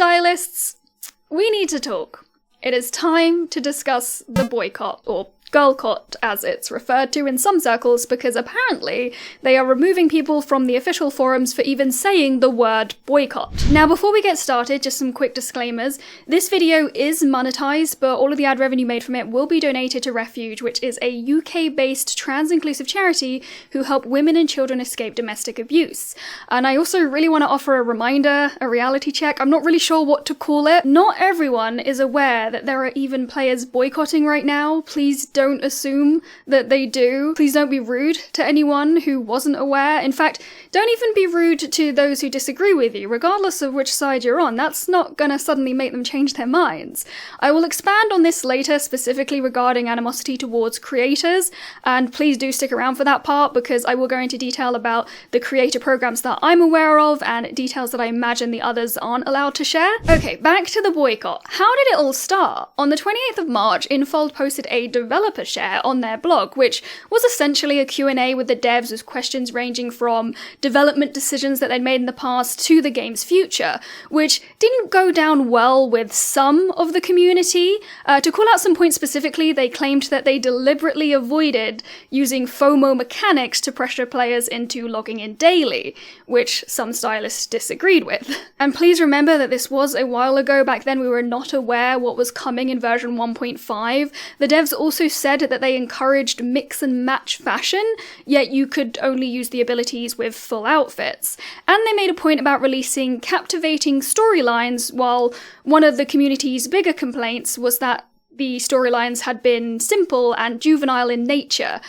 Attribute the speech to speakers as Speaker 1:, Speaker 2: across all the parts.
Speaker 1: stylists, we need to talk. It is time to discuss the boycott, or girlcott as it's referred to in some circles, because apparently they are removing people from the official forums for even saying the word boycott. Now before we get started, just some quick disclaimers. This video is monetized, but all of the ad revenue made from it will be donated to Refuge, which is a UK-based trans-inclusive charity who help women and children escape domestic abuse. And I also really want to offer a reminder, a reality check. I'm not really sure what to call it. Not everyone is aware that there are even players boycotting right now. Please don't assume that they do. Please don't be rude to anyone who wasn't aware. In fact, don't even be rude to those who disagree with you, regardless of which side you're on. That's not gonna suddenly make them change their minds. I will expand on this later, specifically regarding animosity towards creators, and please do stick around for that part because I will go into detail about the creator programs that I'm aware of and details that I imagine the others aren't allowed to share. Okay, back to the boycott. How did it all start? On the 28th of March, Infold posted a developer share on their blog, which was essentially a Q&A with the devs with questions ranging from development decisions that they'd made in the past to the game's future, which didn't go down well with some of the community. To call out some points specifically, they claimed that they deliberately avoided using FOMO mechanics to pressure players into logging in daily, which some stylists disagreed with. And please remember that this was a while ago. Back then we were not aware what was coming in version 1.5. The devs also said that they encouraged mix and match fashion, yet you could only use the abilities with full outfits. And they made a point about releasing captivating storylines, while one of the community's bigger complaints was that the storylines had been simple and juvenile in nature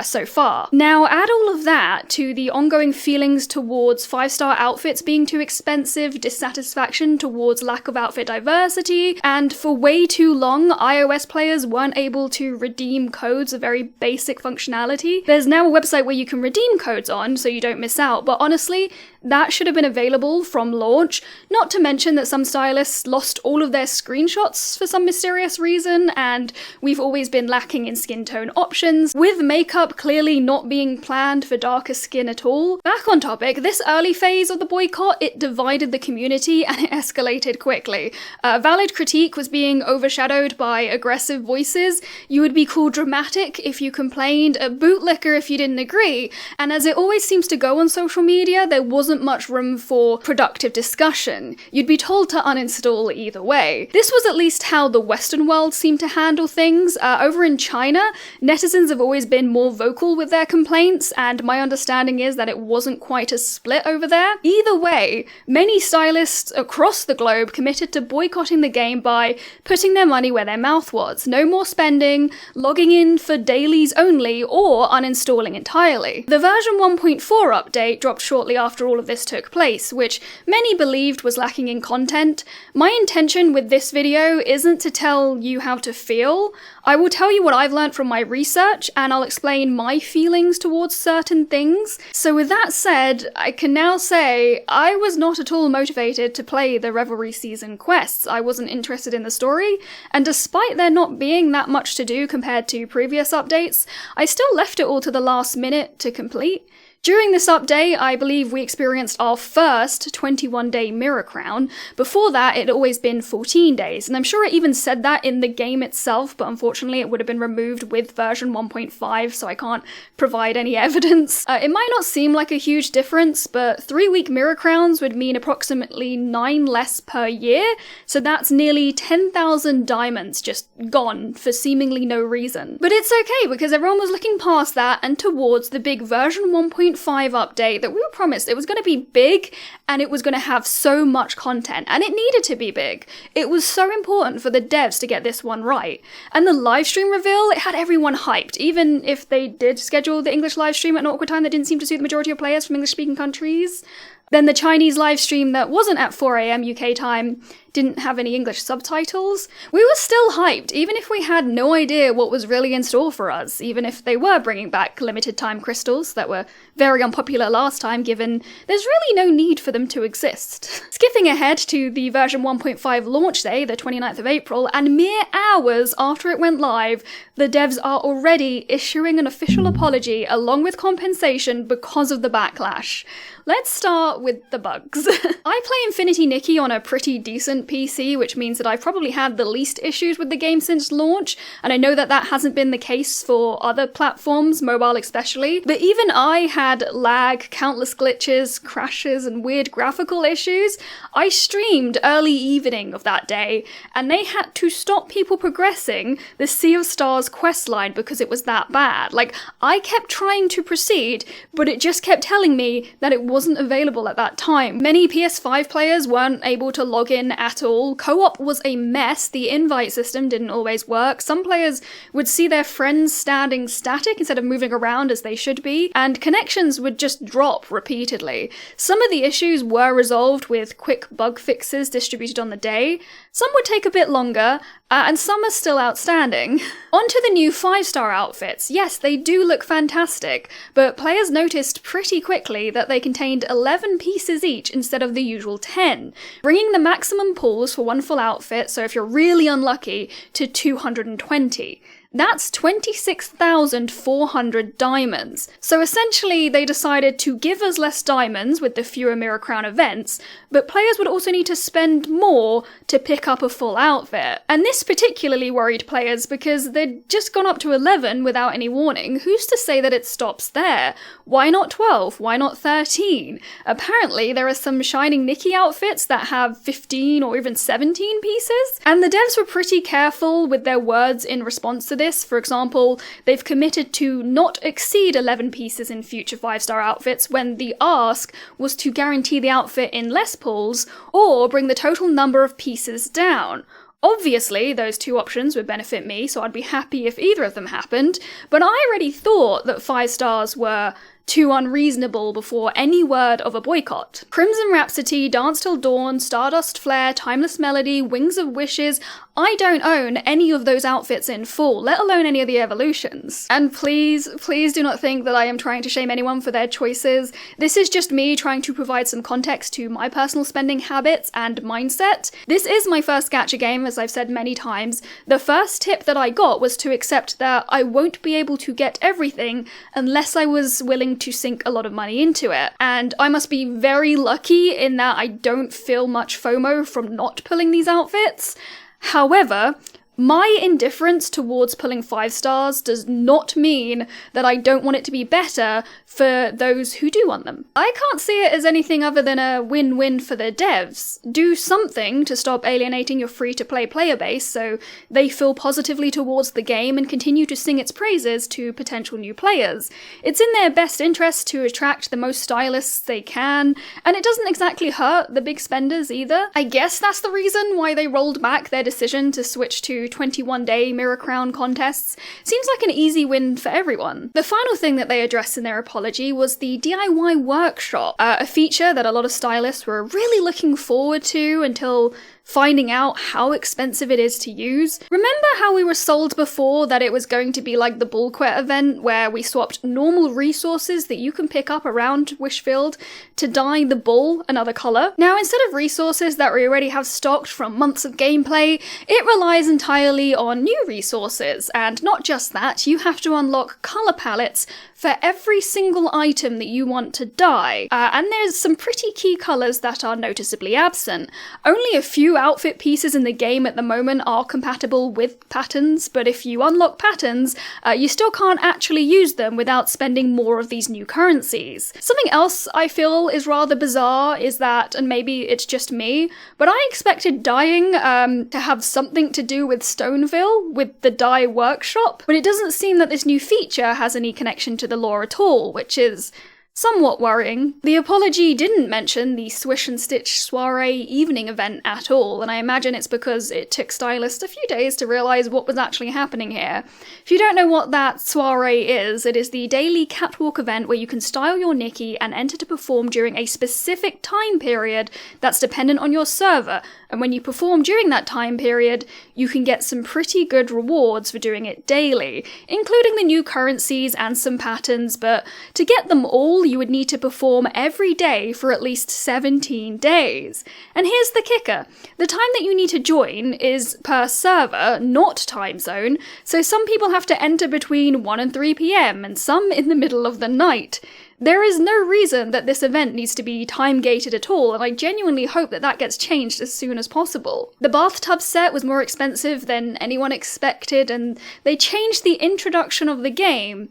Speaker 1: so far. Now add all of that to the ongoing feelings towards 5-star outfits being too expensive, dissatisfaction towards lack of outfit diversity, and for way too long iOS players weren't able to redeem codes of very basic functionality. There's now a website where you can redeem codes on so you don't miss out, but honestly, that should have been available from launch, not to mention that some stylists lost all of their screenshots for some mysterious reason, and we've always been lacking in skin tone options, with makeup clearly not being planned for darker skin at all. Back on topic, this early phase of the boycott, it divided the community and it escalated quickly. Valid critique was being overshadowed by aggressive voices, you would be called dramatic if you complained, a bootlicker if you didn't agree, and as it always seems to go on social media, there wasn't much room for productive discussion. You'd be told to uninstall either way. This was at least how the Western world seemed to handle things. Over in China, netizens have always been more vocal with their complaints, and my understanding is that it wasn't quite as split over there. Either way, many stylists across the globe committed to boycotting the game by putting their money where their mouth was. No more spending, logging in for dailies only, or uninstalling entirely. The version 1.4 update dropped shortly after all of this took place, which many believed was lacking in content. My intention with this video isn't to tell you how to feel. I will tell you what I've learned from my research, and I'll explain my feelings towards certain things. So with that said, I can now say I was not at all motivated to play the Revelry season quests. I wasn't interested in the story, and despite there not being that much to do compared to previous updates, I still left it all to the last minute to complete. During this update, I believe we experienced our first 21-day Mirror Crown. Before that, it had always been 14 days, and I'm sure it even said that in the game itself, but unfortunately it would have been removed with version 1.5, so I can't provide any evidence. It might not seem like a huge difference, but 3-week Mirror Crowns would mean approximately 9 less per year, so that's nearly 10,000 diamonds just gone for seemingly no reason. But it's okay, because everyone was looking past that and towards the big version 1.5 update that we were promised. It was going to be big and it was going to have so much content, and it needed to be big. It was so important for the devs to get this one right. And the livestream reveal, it had everyone hyped. Even if they did schedule the English livestream at an awkward time that didn't seem to suit the majority of players from English-speaking countries. Then the Chinese livestream that wasn't at 4 AM UK time didn't have any English subtitles. We were still hyped, even if we had no idea what was really in store for us, even if they were bringing back limited time crystals that were very unpopular last time, given there's really no need for them to exist. Skipping ahead to the version 1.5 launch day, the 29th of April, and mere hours after it went live, the devs are already issuing an official apology along with compensation because of the backlash. Let's start with the bugs. I play Infinity Nikki on a pretty decent PC, which means that I've probably had the least issues with the game since launch, and I know that that hasn't been the case for other platforms, mobile especially, but even I had lag, countless glitches, crashes, and weird graphical issues. I streamed early evening of that day, and they had to stop people progressing the Sea of Stars questline because it was that bad. Like, I kept trying to proceed, but it just kept telling me that it wasn't available at that time. Many PS5 players weren't able to log in at all. Co-op was a mess. The invite system didn't always work. Some players would see their friends standing static instead of moving around as they should be, and connections would just drop repeatedly. Some of the issues were resolved with quick bug fixes distributed on the day. Some would take a bit longer, and some are still outstanding. Onto the new 5-star outfits. Yes, they do look fantastic, but players noticed pretty quickly that they contained 11 pieces each instead of the usual 10, bringing the maximum pulls for one full outfit, so if you're really unlucky, to 220. That's 26,400 diamonds. So essentially, they decided to give us less diamonds with the fewer Mirror Crown events, but players would also need to spend more to pick up a full outfit. And this particularly worried players because they'd just gone up to 11 without any warning. Who's to say that it stops there? Why not 12? Why not 13? Apparently, there are some Shining Nikki outfits that have 15 or even 17 pieces, and the devs were pretty careful with their words in response to this. For example, they've committed to not exceed 11 pieces in future 5-star outfits when the ask was to guarantee the outfit in less pulls or bring the total number of pieces down. Obviously, those two options would benefit me, so I'd be happy if either of them happened, but I already thought that 5 stars were too unreasonable before any word of a boycott. Crimson Rhapsody, Dance Till Dawn, Stardust Flare, Timeless Melody, Wings of Wishes, I don't own any of those outfits in full, let alone any of the evolutions. And please do not think that I am trying to shame anyone for their choices. This is just me trying to provide some context to my personal spending habits and mindset. This is my first gacha game, as I've said many times. The first tip that I got was to accept that I won't be able to get everything unless I was willing to sink a lot of money into it. And I must be very lucky in that I don't feel much FOMO from not pulling these outfits. However, my indifference towards pulling 5 stars does not mean that I don't want it to be better for those who do want them. I can't see it as anything other than a win-win for the devs. Do something to stop alienating your free-to-play player base so they feel positively towards the game and continue to sing its praises to potential new players. It's in their best interest to attract the most stylists they can, and it doesn't exactly hurt the big spenders either. I guess that's the reason why they rolled back their decision to switch to 21-day Mirror Crown contests. Seems like an easy win for everyone. The final thing that they addressed in their apology was the DIY workshop, a feature that a lot of stylists were really looking forward to until finding out how expensive it is to use. Remember how we were sold before that it was going to be like the Bullquet event where we swapped normal resources that you can pick up around Wishfield to dye the bull another colour? Now, instead of resources that we already have stocked from months of gameplay, it relies entirely on new resources, and not just that, you have to unlock colour palettes for every single item that you want to dye, and there's some pretty key colours that are noticeably absent. Only a few outfit pieces in the game at the moment are compatible with patterns, but if you unlock patterns, you still can't actually use them without spending more of these new currencies. Something else I feel is rather bizarre is that, and maybe it's just me, but I expected dyeing to have something to do with Stoneville, with the dye workshop, but it doesn't seem that this new feature has any connection to the lore at all, which is somewhat worrying. The apology didn't mention the Swish and Stitch soiree evening event at all, and I imagine it's because it took Stylists a few days to realise what was actually happening here. If you don't know what that soiree is, it is the daily catwalk event where you can style your Nikki and enter to perform during a specific time period that's dependent on your server, and when you perform during that time period, you can get some pretty good rewards for doing it daily, including the new currencies and some patterns, but to get them all, you would need to perform every day for at least 17 days. And here's the kicker. The time that you need to join is per server, not time zone, so some people have to enter between 1 and 3 PM, and some in the middle of the night. There is no reason that this event needs to be time-gated at all, and I genuinely hope that that gets changed as soon as possible. The bathtub set was more expensive than anyone expected, and they changed the introduction of the game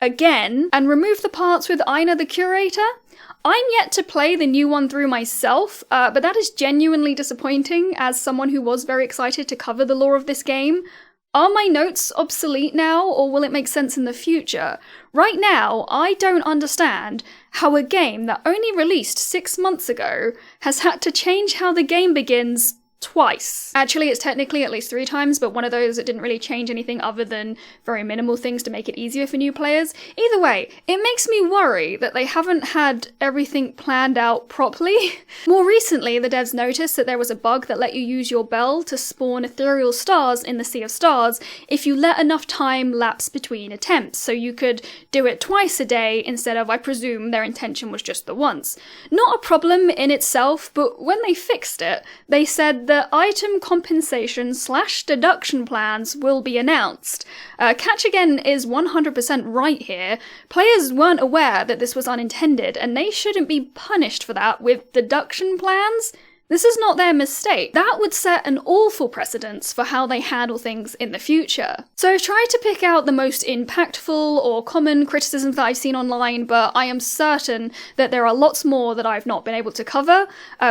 Speaker 1: again, and removed the parts with Ina the Curator. I'm yet to play the new one through myself, but that is genuinely disappointing as someone who was very excited to cover the lore of this game. Are my notes obsolete now, or will it make sense in the future? Right now, I don't understand how a game that only released 6 months ago has had to change how the game begins twice. Actually, it's technically at least 3 times, but one of those it didn't really change anything other than very minimal things to make it easier for new players. Either way, it makes me worry that they haven't had everything planned out properly. More recently, the devs noticed that there was a bug that let you use your bell to spawn ethereal stars in the Sea of Stars if you let enough time lapse between attempts, so you could do it twice a day instead of, I presume, their intention was just the once. Not a problem in itself, but when they fixed it, they said that item compensation / deduction plans will be announced. Catch Again is 100% right here. Players weren't aware that this was unintended, and they shouldn't be punished for that with deduction plans. This is not their mistake. That would set an awful precedence for how they handle things in the future. So I've tried to pick out the most impactful or common criticisms that I've seen online, but I am certain that there are lots more that I've not been able to cover.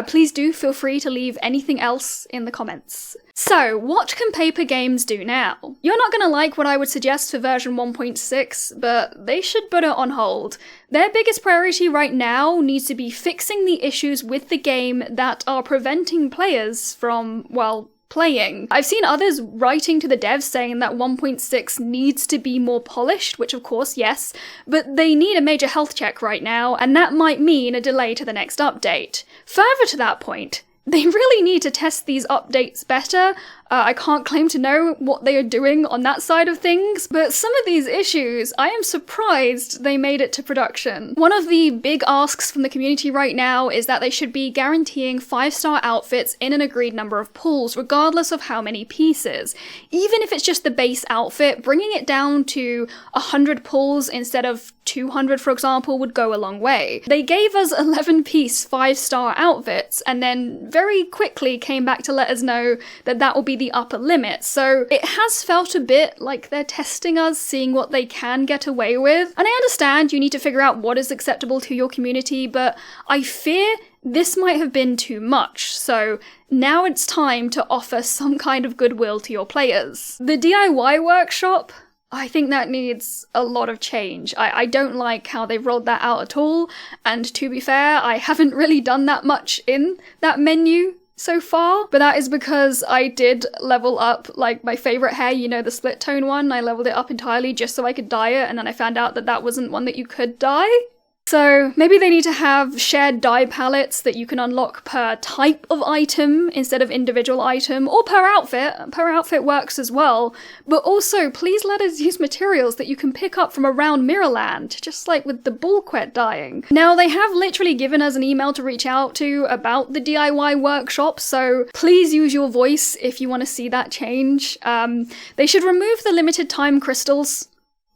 Speaker 1: Please do feel free to leave anything else in the comments. So, what can paper games do now? You're not gonna like what I would suggest for version 1.6, but they should put it on hold. Their biggest priority right now needs to be fixing the issues with the game that are preventing players from, well, playing. I've seen others writing to the devs saying that 1.6 needs to be more polished, which of course, yes, but they need a major health check right now, and that might mean a delay to the next update. Further to that point, they really need to test these updates better. I can't claim to know what they are doing on that side of things, but some of these issues, I am surprised they made it to production. One of the big asks from the community right now is that they should be guaranteeing 5-star outfits in an agreed number of pulls, regardless of how many pieces. Even if it's just the base outfit, bringing it down to 100 pulls instead of 200, for example, would go a long way. They gave us 11-piece 5-star outfits, and then very quickly came back to let us know that that will be the upper limit, so it has felt a bit like they're testing us, seeing what they can get away with. And I understand you need to figure out what is acceptable to your community, but I fear this might have been too much, so now it's time to offer some kind of goodwill to your players. The DIY workshop, I think that needs a lot of change. I don't like how they've rolled that out at all, and to be fair, I haven't really done that much in that menu so far, but that is because I did level up, like, my favourite hair, you know, the split tone one. I leveled it up entirely just so I could dye it, and then I found out that that wasn't one that you could dye. So maybe they need to have shared dye palettes that you can unlock per type of item instead of individual item, or per outfit. Per outfit works as well. But also, please let us use materials that you can pick up from around Mirrorland, just like with the bullquet dyeing. Now, they have literally given us an email to reach out to about the DIY workshop, so please use your voice if you want to see that change. They should remove the limited time crystals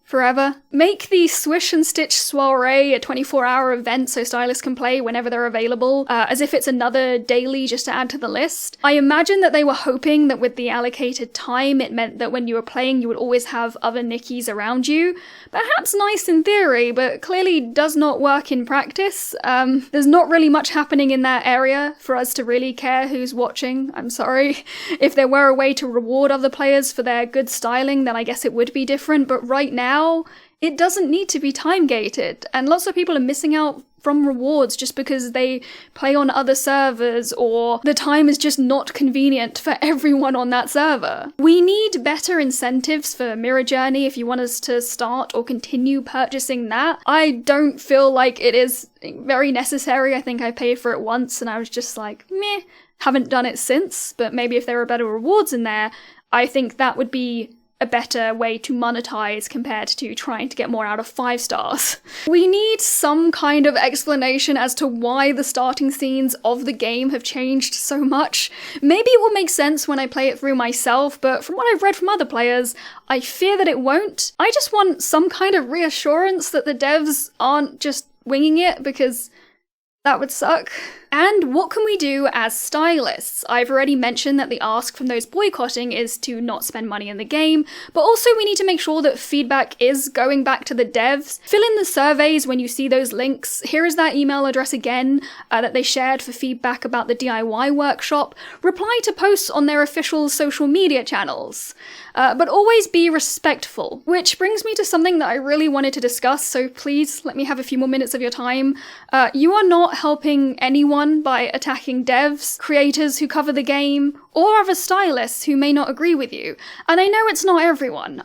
Speaker 1: forever. Make the Swish and Stitch Soiree a 24-hour event so stylists can play whenever they're available, as if it's another daily just to add to the list. I imagine that they were hoping that with the allocated time, it meant that when you were playing, you would always have other Nikkis around you. Perhaps nice in theory, but clearly does not work in practice. There's not really much happening in that area for us to really care who's watching, I'm sorry. If there were a way to reward other players for their good styling, then I guess it would be different, but right now, it doesn't need to be time-gated, and lots of people are missing out from rewards just because they play on other servers, or the time is just not convenient for everyone on that server. We need better incentives for Mirror Journey if you want us to start or continue purchasing that. I don't feel like it is very necessary. I think I paid for it once and I was just like, meh, haven't done it since, but maybe if there were better rewards in there, I think that would be a better way to monetize compared to trying to get more out of 5 stars. We need some kind of explanation as to why the starting scenes of the game have changed so much. Maybe it will make sense when I play it through myself, but from what I've read from other players, I fear that it won't. I just want some kind of reassurance that the devs aren't just winging it, because that would suck. And what can we do as stylists? I've already mentioned that the ask from those boycotting is to not spend money in the game, but also we need to make sure that feedback is going back to the devs. Fill in the surveys when you see those links. Here is that email address again that they shared for feedback about the DIY workshop. Reply to posts on their official social media channels. But always be respectful. Which brings me to something that I really wanted to discuss, so please let me have a few more minutes of your time. You are not helping anyone by attacking devs, creators who cover the game, or other stylists who may not agree with you. And I know it's not everyone,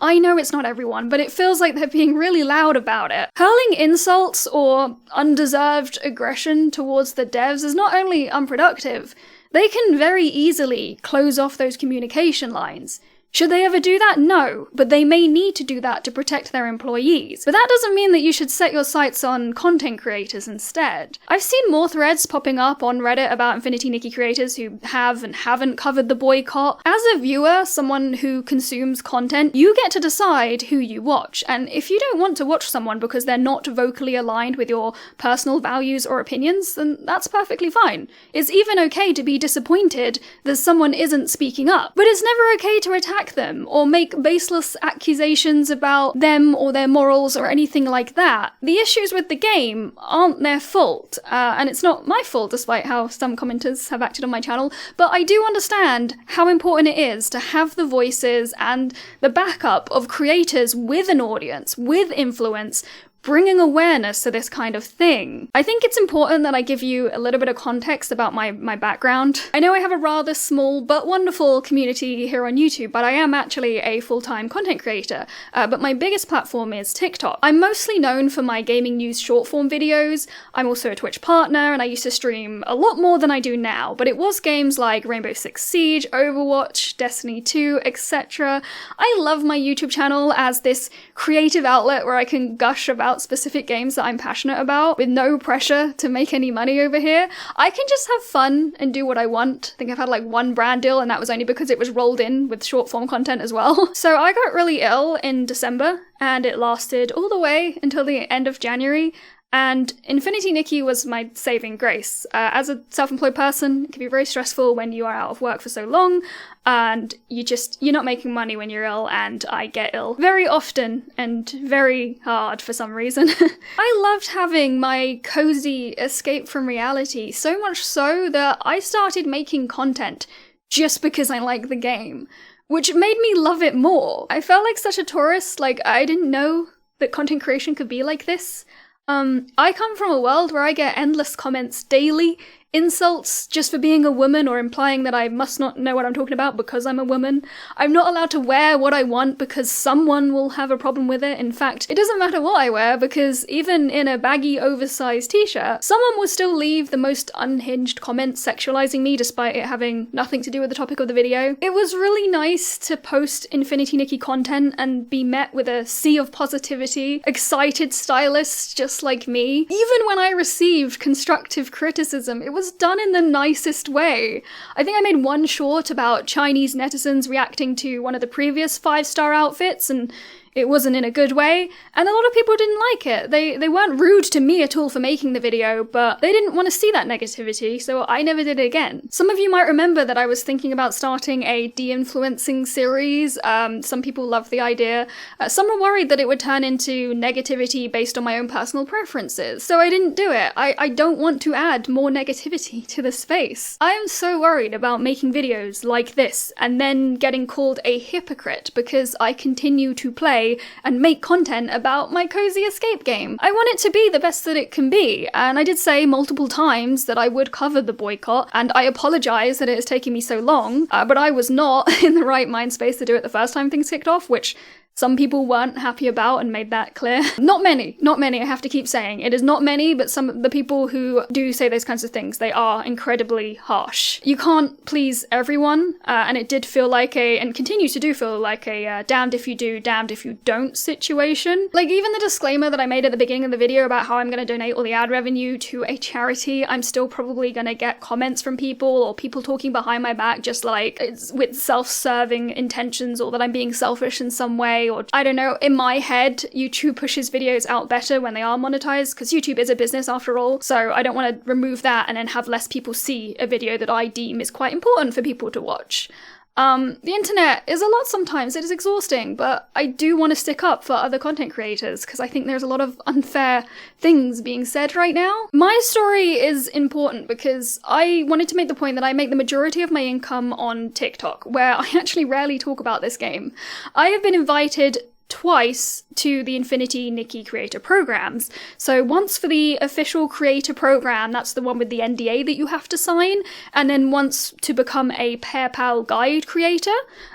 Speaker 1: but it feels like they're being really loud about it. Hurling insults or undeserved aggression towards the devs is not only unproductive, they can very easily close off those communication lines. Should they ever do that? No, but they may need to do that to protect their employees. But that doesn't mean that you should set your sights on content creators instead. I've seen more threads popping up on Reddit about Infinity Nikki creators who have and haven't covered the boycott. As a viewer, someone who consumes content, you get to decide who you watch. And if you don't want to watch someone because they're not vocally aligned with your personal values or opinions, then that's perfectly fine. It's even okay to be disappointed that someone isn't speaking up. But it's never okay to attack them or make baseless accusations about them or their morals or anything like that. The issues with the game aren't their fault, and it's not my fault despite how some commenters have acted on my channel, but I do understand how important it is to have the voices and the backup of creators with an audience, with influence, bringing awareness to this kind of thing. I think it's important that I give you a little bit of context about my background. I know I have a rather small but wonderful community here on YouTube, but I am actually a full-time content creator, but my biggest platform is TikTok. I'm mostly known for my gaming news short-form videos. I'm also a Twitch partner, and I used to stream a lot more than I do now, but it was games like Rainbow Six Siege, Overwatch, Destiny 2, etc. I love my YouTube channel as this creative outlet where I can gush about specific games that I'm passionate about with no pressure to make any money over here. I can just have fun and do what I want. I think I've had like one brand deal, and that was only because it was rolled in with short form content as well. So I got really ill in December, and it lasted all the way until the end of January. And Infinity Nikki was my saving grace. As a self-employed person, it can be very stressful when you are out of work for so long, and you're not making money when you're ill, and I get ill very often and very hard for some reason. I loved having my cozy escape from reality, so much so that I started making content just because I like the game, which made me love it more. I felt like such a tourist, like I didn't know that content creation could be like this. I come from a world where I get endless comments daily, insults just for being a woman or implying that I must not know what I'm talking about because I'm a woman. I'm not allowed to wear what I want because someone will have a problem with it. In fact, it doesn't matter what I wear because even in a baggy, oversized t-shirt, someone will still leave the most unhinged comments sexualizing me despite it having nothing to do with the topic of the video. It was really nice to post Infinity Nikki content and be met with a sea of positivity, excited stylists just like me. Even when I received constructive criticism, it was done in the nicest way. I think I made one short about Chinese netizens reacting to one of the previous 5-star outfits, and it wasn't in a good way, and a lot of people didn't like it. They weren't rude to me at all for making the video, but they didn't want to see that negativity, so I never did it again. Some of you might remember that I was thinking about starting a de-influencing series. Some people loved the idea. Some were worried that it would turn into negativity based on my own personal preferences, so I didn't do it. I don't want to add more negativity to the space. I am so worried about making videos like this and then getting called a hypocrite because I continue to play and make content about my cozy escape game. I want it to be the best that it can be, and I did say multiple times that I would cover the boycott, and I apologize that it has taken me so long, but I was not in the right mind space to do it the first time things kicked off, which some people weren't happy about and made that clear. Not many, I have to keep saying. It is not many, but some of the people who do say those kinds of things, they are incredibly harsh. You can't please everyone, and it did feel like and continues to do feel like a damned if you do, damned if you don't situation. Like, even the disclaimer that I made at the beginning of the video about how I'm going to donate all the ad revenue to a charity, I'm still probably going to get comments from people, or people talking behind my back just like it's with self-serving intentions, or that I'm being selfish in some way. Or I don't know, in my head, YouTube pushes videos out better when they are monetized, because YouTube is a business after all, so I don't want to remove that and then have less people see a video that I deem is quite important for people to watch. The internet is a lot sometimes, it is exhausting, but I do want to stick up for other content creators, because I think there's a lot of unfair things being said right now. My story is important because I wanted to make the point that I make the majority of my income on TikTok, where I actually rarely talk about this game. I have been invited twice to the Infinity Nikki creator programs. So once for the official creator program, that's the one with the NDA that you have to sign, and then once to become a Pair Pal guide creator,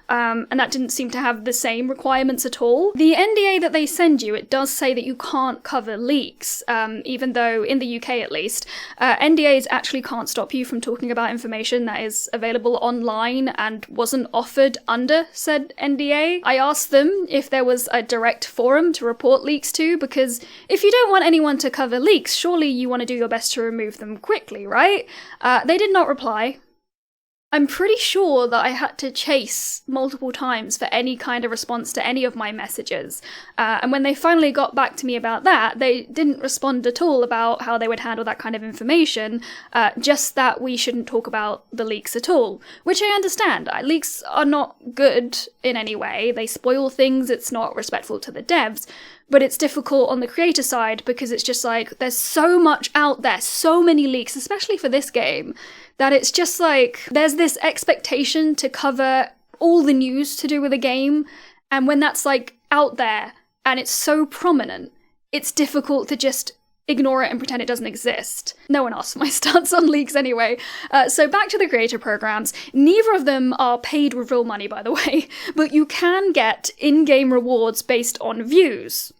Speaker 1: and that didn't seem to have the same requirements at all. The NDA that they send you, it does say that you can't cover leaks, even though in the UK at least, NDAs actually can't stop you from talking about information that is available online and wasn't offered under said NDA. I asked them if there was a direct forum to report leaks to, because if you don't want anyone to cover leaks, surely you want to do your best to remove them quickly, right? They did not reply. I'm pretty sure that I had to chase multiple times for any kind of response to any of my messages. And when they finally got back to me about that, they didn't respond at all about how they would handle that kind of information, just that we shouldn't talk about the leaks at all. Which I understand. Leaks are not good in any way. They spoil things, it's not respectful to the devs. But it's difficult on the creator side because it's just like, there's so much out there, so many leaks, especially for this game, that it's just like, there's this expectation to cover all the news to do with a game, and when that's like out there and it's so prominent, it's difficult to just ignore it and pretend it doesn't exist. No one asked my stance on leaks anyway. So back to the creator programs. Neither of them are paid with real money, by the way, but you can get in-game rewards based on views.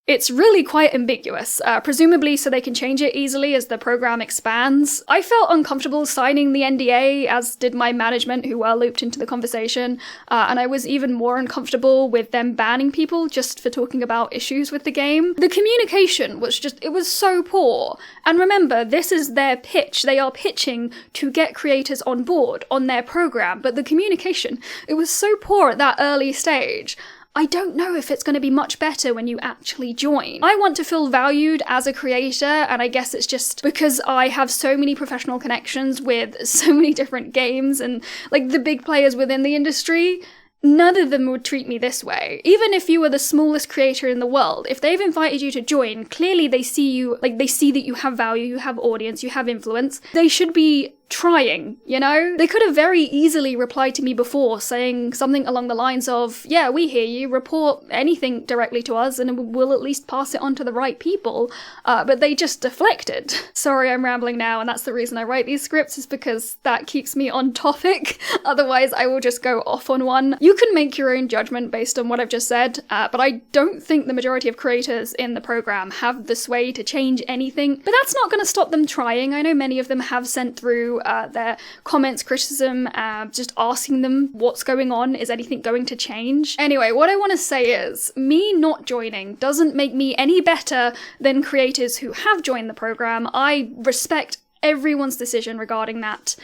Speaker 1: It's really quite ambiguous, presumably so they can change it easily as the program expands. I felt uncomfortable signing the NDA, as did my management, who were looped into the conversation, and I was even more uncomfortable with them banning people just for talking about issues with the game. The communication was it was so poor. And remember, this is their pitch. They are pitching to get creators on board on their program, but the communication, it was so poor at that early stage. I don't know if it's going to be much better when you actually join. I want to feel valued as a creator, and I guess it's just because I have so many professional connections with so many different games and like the big players within the industry. None of them would treat me this way. Even if you were the smallest creator in the world, if they've invited you to join, clearly they see you, like they see that you have value, you have audience, you have influence. They should be trying, you know? They could have very easily replied to me before, saying something along the lines of, yeah, we hear you, report anything directly to us and we'll at least pass it on to the right people, but they just deflected. Sorry, I'm rambling now, and that's the reason I write these scripts, is because that keeps me on topic. Otherwise, I will just go off on one. You can make your own judgment based on what I've just said, but I don't think the majority of creators in the program have the sway to change anything, but that's not going to stop them trying. I know many of them have sent through their comments, criticism, just asking them what's going on, is anything going to change? Anyway, what I want to say is, me not joining doesn't make me any better than creators who have joined the program. I respect everyone's decision regarding that.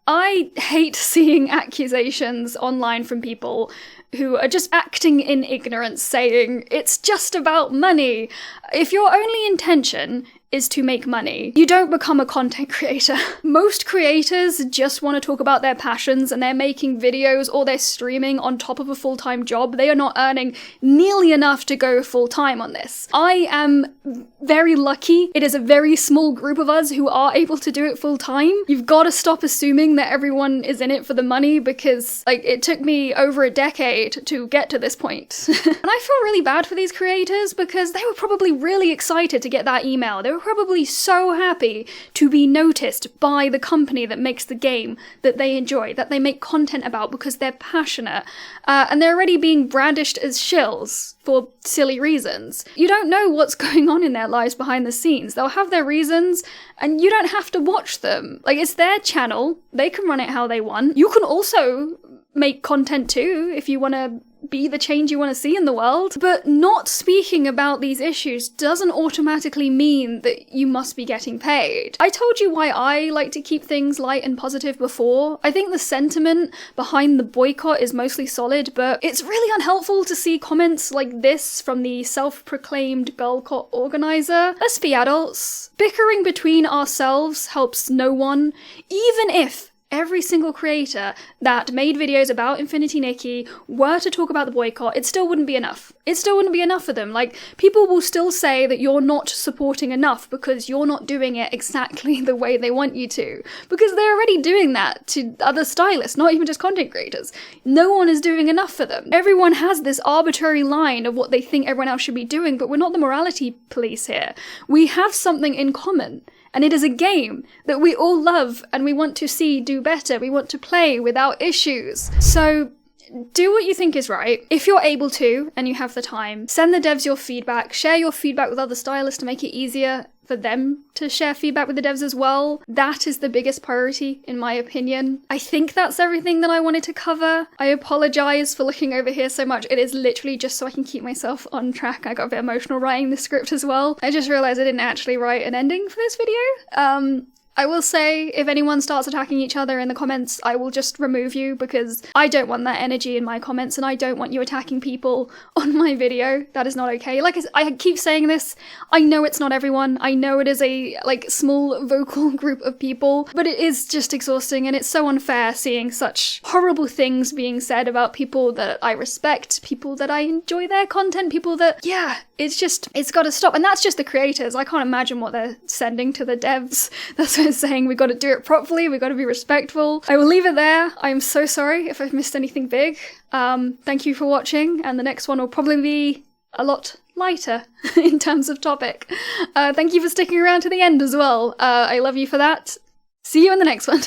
Speaker 1: I hate seeing accusations online from people who are just acting in ignorance, saying, it's just about money. If your only intention is to make money, you don't become a content creator. Most creators just want to talk about their passions, and they're making videos or they're streaming on top of a full-time job. They are not earning nearly enough to go full-time on this. I am very lucky. It is a very small group of us who are able to do it full-time. You've got to stop assuming that everyone is in it for the money, because like it took me over a decade to get to this point. And I feel really bad for these creators, because they were probably really excited to get that email. They were They're probably so happy to be noticed by the company that makes the game that they enjoy, that they make content about because they're passionate. And they're already being brandished as shills for silly reasons. You don't know what's going on in their lives behind the scenes. They'll have their reasons, and you don't have to watch them. Like, it's their channel. They can run it how they want. You can also make content too if you want to be the change you want to see in the world. But not speaking about these issues doesn't automatically mean that you must be getting paid. I told you why I like to keep things light and positive before. I think the sentiment behind the boycott is mostly solid, but it's really unhelpful to see comments like this from the self-proclaimed girlcott organizer. Let's be adults. Bickering between ourselves helps no one, even if every single creator that made videos about Infinity Nikki were to talk about the boycott, it still wouldn't be enough. It still wouldn't be enough for them. Like, people will still say that you're not supporting enough because you're not doing it exactly the way they want you to. Because they're already doing that to other stylists, not even just content creators. No one is doing enough for them. Everyone has this arbitrary line of what they think everyone else should be doing, but we're not the morality police here. We have something in common. And it is a game that we all love and we want to see do better. We want to play without issues. So do what you think is right. If you're able to and you have the time, send the devs your feedback, share your feedback with other stylists to make it easier for them to share feedback with the devs as well. That is the biggest priority, in my opinion. I think that's everything that I wanted to cover. I apologize for looking over here so much. It is literally just so I can keep myself on track. I got a bit emotional writing the script as well. I just realized I didn't actually write an ending for this video. I will say, if anyone starts attacking each other in the comments, I will just remove you because I don't want that energy in my comments and I don't want you attacking people on my video. That is not okay. Like I keep saying this, I know it's not everyone. I know it is a small vocal group of people, but it is just exhausting and it's so unfair seeing such horrible things being said about people that I respect, people that I enjoy their content, people that, yeah, it's gotta stop. And that's just the creators. I can't imagine what they're sending to the devs. That's what it's saying. We gotta do it properly. We gotta be respectful. I will leave it there. I'm so sorry if I've missed anything big. Thank you for watching. And the next one will probably be a lot lighter in terms of topic. Thank you for sticking around to the end as well. I love you for that. See you in the next one.